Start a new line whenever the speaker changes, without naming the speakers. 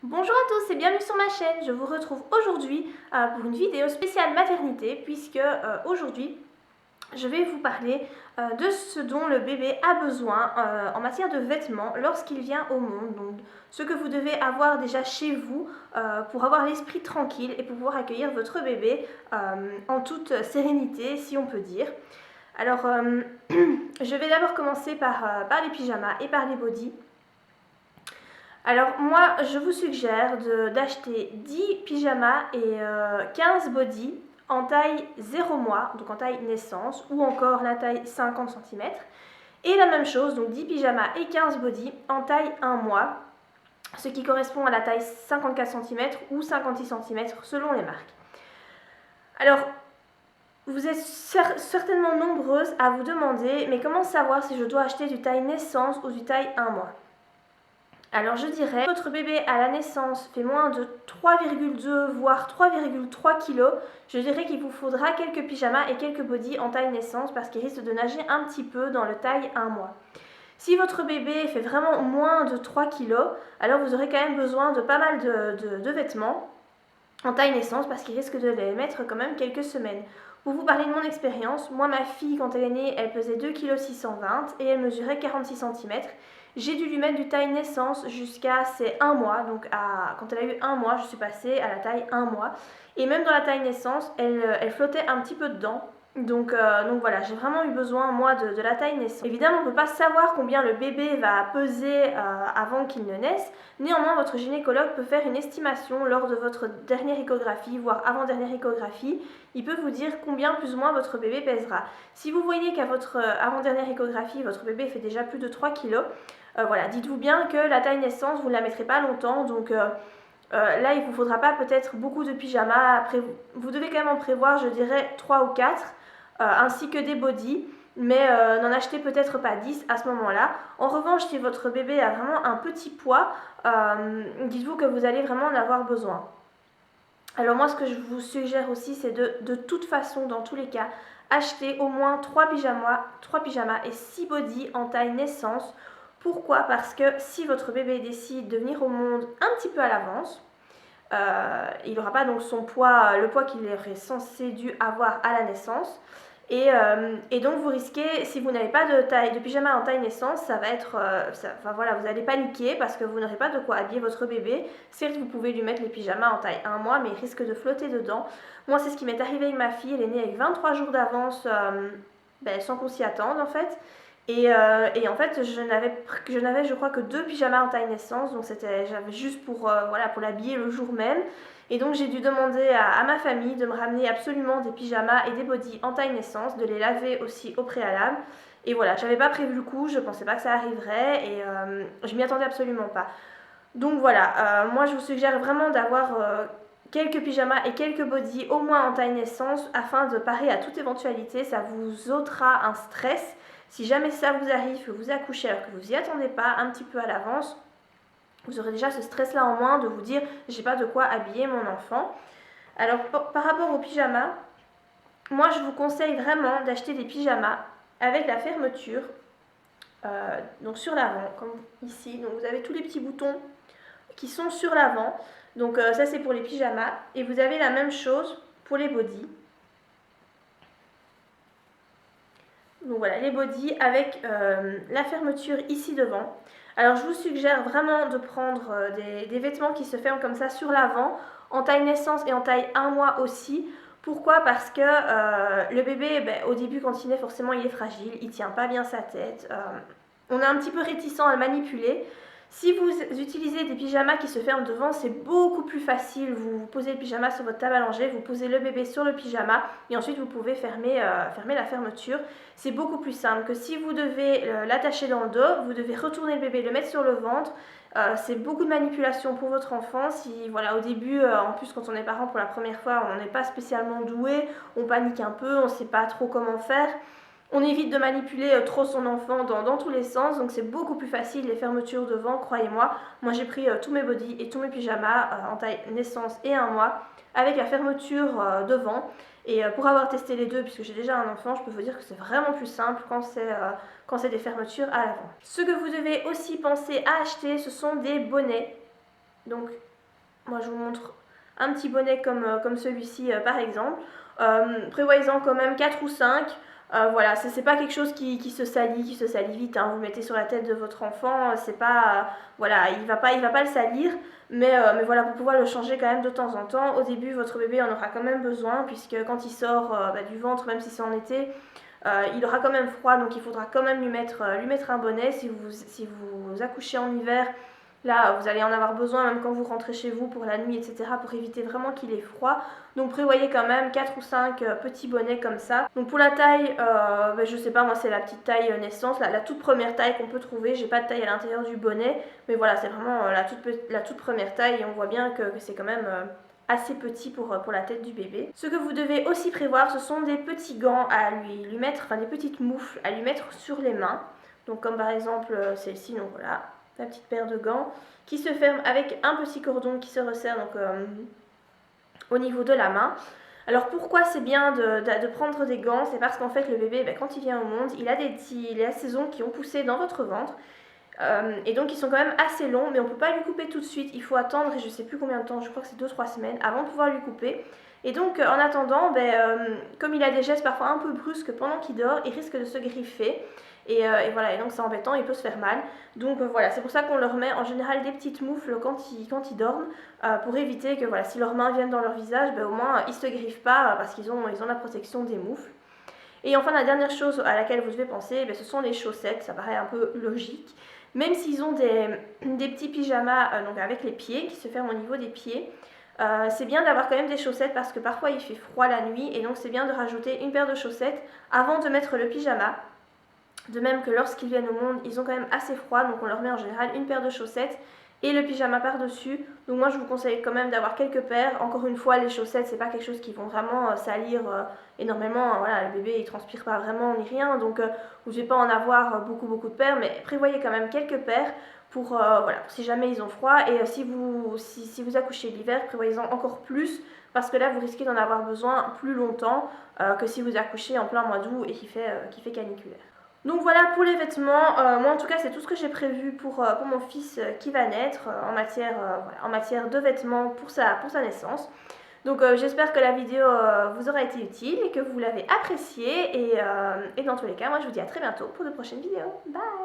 Bonjour à tous et bienvenue sur ma chaîne. Je vous retrouve aujourd'hui pour une vidéo spéciale maternité puisque aujourd'hui je vais vous parler de ce dont le bébé a besoin en matière de vêtements lorsqu'il vient au monde. Donc ce que vous devez avoir déjà chez vous pour avoir l'esprit tranquille et pouvoir accueillir votre bébé en toute sérénité, si on peut dire. Alors je vais d'abord commencer par les pyjamas et par les bodys. Alors moi, je vous suggère d'acheter 10 pyjamas et 15 bodys en taille 0 mois, donc en taille naissance, ou encore la taille 50 cm. Et la même chose, donc 10 pyjamas et 15 bodys en taille 1 mois, ce qui correspond à la taille 54 cm ou 56 cm selon les marques. Alors, vous êtes certainement nombreuses à vous demander, mais comment savoir si je dois acheter du taille naissance ou du taille 1 mois ? Alors je dirais, si votre bébé à la naissance fait moins de 3,2 voire 3,3 kg, je dirais qu'il vous faudra quelques pyjamas et quelques bodys en taille naissance parce qu'il risque de nager un petit peu dans le taille 1 mois. Si votre bébé fait vraiment moins de 3 kg, alors vous aurez quand même besoin de pas mal de vêtements en taille naissance parce qu'il risque de les mettre quand même quelques semaines. Pour vous parler de mon expérience, moi ma fille quand elle est née, elle pesait 2,620 kg et elle mesurait 46 cm. J'ai dû lui mettre du taille naissance jusqu'à ses 1 mois, donc quand elle a eu 1 mois, je suis passée à la taille 1 mois. Et même dans la taille naissance, elle flottait un petit peu dedans. Donc voilà, j'ai vraiment eu besoin moi de la taille naissance. Évidemment, on ne peut pas savoir combien le bébé va peser avant qu'il ne naisse. Néanmoins, votre gynécologue peut faire une estimation lors de votre dernière échographie, voire avant-dernière échographie. Il peut vous dire combien plus ou moins votre bébé pèsera. Si vous voyez qu'à votre avant-dernière échographie, votre bébé fait déjà plus de 3 kg, voilà, dites-vous bien que la taille naissance, vous ne la mettrez pas longtemps, donc là, il ne vous faudra pas peut-être beaucoup de pyjamas. Après, vous devez quand même en prévoir, je dirais, 3 ou 4, ainsi que des bodys, mais n'en achetez peut-être pas 10 à ce moment-là. En revanche, si votre bébé a vraiment un petit poids, dites-vous que vous allez vraiment en avoir besoin. Alors moi, ce que je vous suggère aussi, c'est de toute façon, dans tous les cas, acheter au moins 3 pyjamas et 6 bodys en taille naissance. Pourquoi ? Parce que si votre bébé décide de venir au monde un petit peu à l'avance, il n'aura pas donc son poids, le poids qu'il aurait censé dû avoir à la naissance. Et donc vous risquez, si vous n'avez pas de pyjama en taille naissance, ça va être, voilà, vous allez paniquer parce que vous n'aurez pas de quoi habiller votre bébé. Certes, vous pouvez lui mettre les pyjamas en taille 1 mois, mais il risque de flotter dedans. Moi, c'est ce qui m'est arrivé avec ma fille. Elle est née avec 23 jours d'avance, sans qu'on s'y attende en fait. Et en fait, je n'avais, je crois, que 2 pyjamas en taille naissance, donc j'avais juste pour l'habiller le jour même. Et donc j'ai dû demander à ma famille de me ramener absolument des pyjamas et des bodys en taille naissance, de les laver aussi au préalable. Et voilà, j'avais pas prévu le coup, je pensais pas que ça arriverait et je m'y attendais absolument pas. Donc voilà, moi je vous suggère vraiment d'avoir quelques pyjamas et quelques bodys au moins en taille naissance afin de parer à toute éventualité. Ça vous ôtera un stress. Si jamais ça vous arrive, que vous accouchez alors que vous n'y attendez pas un petit peu à l'avance, vous aurez déjà ce stress-là en moins de vous dire j'ai pas de quoi habiller mon enfant. Alors par rapport aux pyjamas, moi je vous conseille vraiment d'acheter des pyjamas avec la fermeture, donc sur l'avant, comme ici. Donc vous avez tous les petits boutons qui sont sur l'avant. Donc ça c'est pour les pyjamas. Et vous avez la même chose pour les bodys. Donc voilà, les bodys avec la fermeture ici devant. Alors je vous suggère vraiment de prendre des vêtements qui se ferment comme ça sur l'avant, en taille naissance et en taille 1 mois aussi. Pourquoi ? Parce que le bébé, au début quand il naît, forcément il est fragile, il ne tient pas bien sa tête. On est un petit peu réticent à le manipuler. Si vous utilisez des pyjamas qui se ferment devant, c'est beaucoup plus facile. Vous posez le pyjama sur votre table à langer, vous posez le bébé sur le pyjama et ensuite vous pouvez fermer la fermeture. C'est beaucoup plus simple que si vous devez l'attacher dans le dos, vous devez retourner le bébé, le mettre sur le ventre. C'est beaucoup de manipulation pour votre enfant. Si voilà, au début, en plus quand on est parent pour la première fois, on n'est pas spécialement doué, on panique un peu, on ne sait pas trop comment faire. On évite de manipuler trop son enfant dans tous les sens, donc c'est beaucoup plus facile les fermetures devant, croyez-moi. Moi j'ai pris tous mes bodys et tous mes pyjamas en taille naissance et 1 mois avec la fermeture devant. Et pour avoir testé les deux, puisque j'ai déjà un enfant, je peux vous dire que c'est vraiment plus simple quand c'est des fermetures à l'avant. Ce que vous devez aussi penser à acheter, ce sont des bonnets. Donc Moi je vous montre un petit bonnet comme celui-ci par exemple. Prévoyez-en quand même 4 ou 5. Voilà, c'est pas quelque chose qui se salit vite, hein. Vous mettez sur la tête de votre enfant, c'est pas, voilà, il va pas le salir, mais voilà, pour pouvoir le changer quand même de temps en temps. Au début, votre bébé en aura quand même besoin, puisque quand il sort du ventre, même si c'est en été, il aura quand même froid, donc il faudra quand même lui mettre un bonnet. Si vous accouchez en hiver, là, vous allez en avoir besoin même quand vous rentrez chez vous pour la nuit, etc., pour éviter vraiment qu'il ait froid. Donc prévoyez quand même 4 ou 5 petits bonnets comme ça. Donc pour la taille, je sais pas, moi c'est la petite taille naissance, la toute première taille qu'on peut trouver. J'ai pas de taille à l'intérieur du bonnet, mais voilà, c'est vraiment la toute première taille et on voit bien que c'est quand même assez petit pour la tête du bébé. Ce que vous devez aussi prévoir, ce sont des petits gants à lui mettre, enfin des petites moufles à lui mettre sur les mains. Donc comme par exemple celle-ci, donc voilà, la petite paire de gants qui se ferme avec un petit cordon qui se resserre donc au niveau de la main. Alors pourquoi c'est bien de prendre des gants? C'est parce qu'en fait le bébé, quand il vient au monde, il a ses ongles qui ont poussé dans votre ventre. Et donc ils sont quand même assez longs, mais on ne peut pas lui couper tout de suite. Il faut attendre, et je ne sais plus combien de temps, je crois que c'est 2-3 semaines, avant de pouvoir lui couper. Et donc en attendant, comme il a des gestes parfois un peu brusques pendant qu'il dort, il risque de se griffer. Et voilà, et donc c'est embêtant, il peut se faire mal. Donc voilà, c'est pour ça qu'on leur met en général des petites moufles quand ils dorment, pour éviter que voilà, si leurs mains viennent dans leur visage, au moins ils ne se griffent pas parce qu'ils ont la protection des moufles. Et enfin la dernière chose à laquelle vous devez penser, ce sont les chaussettes, ça paraît un peu logique. Même s'ils ont des petits pyjamas donc avec les pieds qui se ferment au niveau des pieds, c'est bien d'avoir quand même des chaussettes parce que parfois il fait froid la nuit et donc c'est bien de rajouter une paire de chaussettes avant de mettre le pyjama. De même que lorsqu'ils viennent au monde, ils ont quand même assez froid, donc on leur met en général une paire de chaussettes et le pyjama par-dessus. Donc moi je vous conseille quand même d'avoir quelques paires. Encore une fois, les chaussettes, c'est pas quelque chose qui vont vraiment salir énormément. Voilà, le bébé il transpire pas vraiment ni rien, donc vous devez pas en avoir beaucoup de paires, mais prévoyez quand même quelques paires pour voilà, si jamais ils ont froid. Et si vous accouchez l'hiver, prévoyez-en encore plus parce que là vous risquez d'en avoir besoin plus longtemps que si vous accouchez en plein mois d'août et qui fait caniculaire. Donc voilà pour les vêtements. Moi en tout cas c'est tout ce que j'ai prévu pour mon fils qui va naître en matière de vêtements pour sa naissance. Donc j'espère que la vidéo vous aura été utile et que vous l'avez appréciée. Et dans tous les cas, moi je vous dis à très bientôt pour de prochaines vidéos. Bye!